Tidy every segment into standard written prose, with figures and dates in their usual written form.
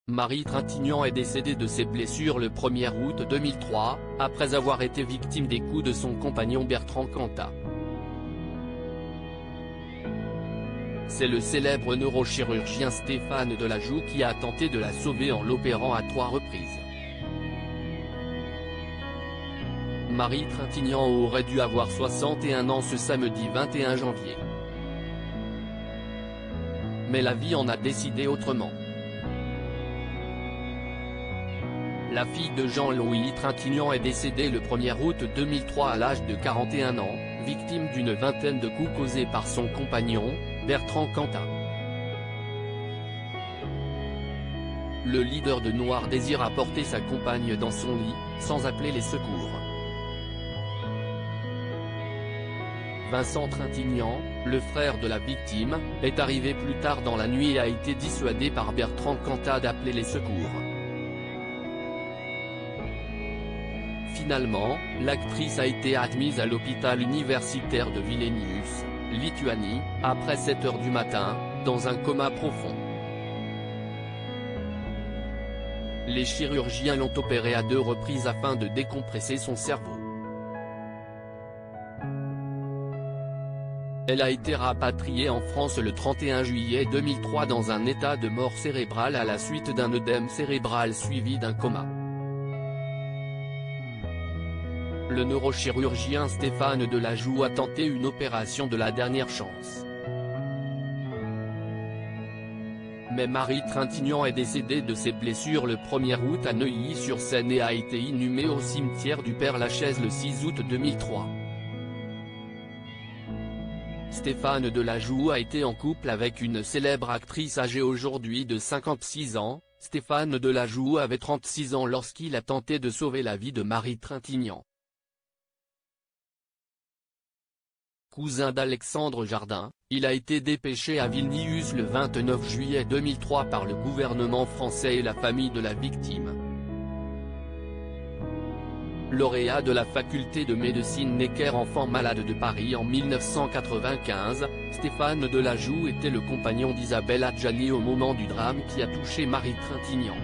Marie Trintignant est décédée de ses blessures le 1er août 2003, après avoir été victime des coups de son compagnon Bertrand Cantat. C'est le célèbre neurochirurgien Stéphane Delajoux qui a tenté de la sauver en l'opérant à 3 reprises. Marie Trintignant aurait dû avoir 61 ans ce samedi 21 janvier. Mais la vie en a décidé autrement. La fille de Jean-Louis Trintignant est décédée le 1er août 2003 à l'âge de 41 ans, victime d'une vingtaine de coups causés par son compagnon, Bertrand Cantat. Le leader de Noir Désir a porté sa compagne dans son lit, sans appeler les secours. Vincent Trintignant, le frère de la victime, est arrivé plus tard dans la nuit et a été dissuadé par Bertrand Cantat d'appeler les secours. Finalement, l'actrice a été admise à l'hôpital universitaire de Vilnius, Lituanie, après 7 heures du matin, dans un coma profond. Les chirurgiens l'ont opérée à 2 reprises afin de décompresser son cerveau. Elle a été rapatriée en France le 31 juillet 2003 dans un état de mort cérébrale à la suite d'un œdème cérébral suivi d'un coma. Le neurochirurgien Stéphane Delajoux a tenté une opération de la dernière chance. Mais Marie Trintignant est décédée de ses blessures le 1er août à Neuilly-sur-Seine et a été inhumée au cimetière du Père-Lachaise le 6 août 2003. Stéphane Delajoux a été en couple avec une célèbre actrice âgée aujourd'hui de 56 ans, Stéphane Delajoux avait 36 ans lorsqu'il a tenté de sauver la vie de Marie Trintignant. Cousin d'Alexandre Jardin, il a été dépêché à Vilnius le 29 juillet 2003 par le gouvernement français et la famille de la victime. Lauréat de la faculté de médecine Necker enfant malade de Paris en 1995, Stéphane Delajoux était le compagnon d'Isabelle Adjani au moment du drame qui a touché Marie Trintignant.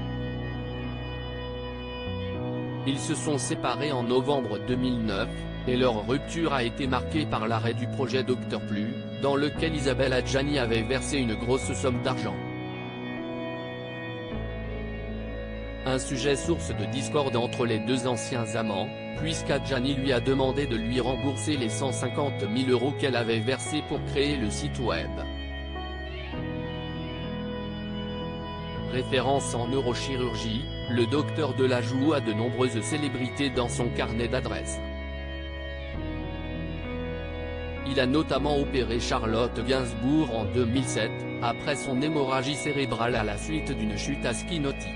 Ils se sont séparés en novembre 2009, et leur rupture a été marquée par l'arrêt du projet Docteur Plus, dans lequel Isabelle Adjani avait versé une grosse somme d'argent. Un sujet source de discorde entre les deux anciens amants, puisqu'Adjani lui a demandé de lui rembourser les 150 000 € qu'elle avait versés pour créer le site web. Référence en neurochirurgie, le docteur Delajoux a de nombreuses célébrités dans son carnet d'adresses. Il a notamment opéré Charlotte Gainsbourg en 2007, après son hémorragie cérébrale à la suite d'une chute à ski nautique.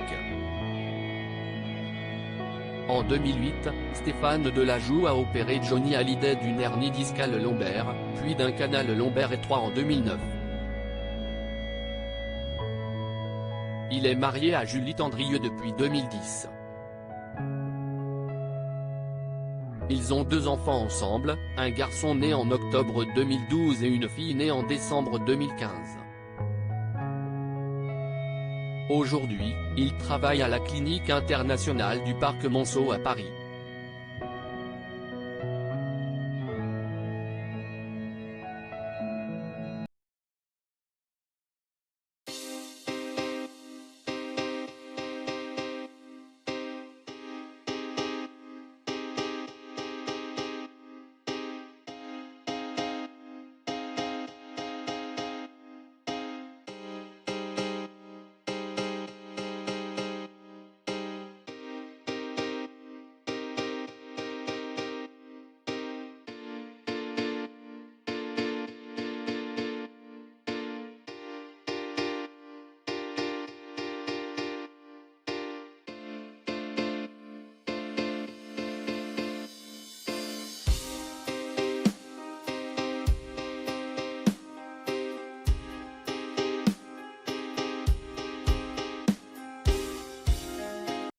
En 2008, Stéphane Delajoux a opéré Johnny Hallyday d'une hernie discale lombaire, puis d'un canal lombaire étroit en 2009. Il est marié à Julie Tendrieux depuis 2010. Ils ont 2 enfants ensemble, un garçon né en octobre 2012 et une fille née en décembre 2015. Aujourd'hui, il travaille à la clinique internationale du Parc Monceau à Paris.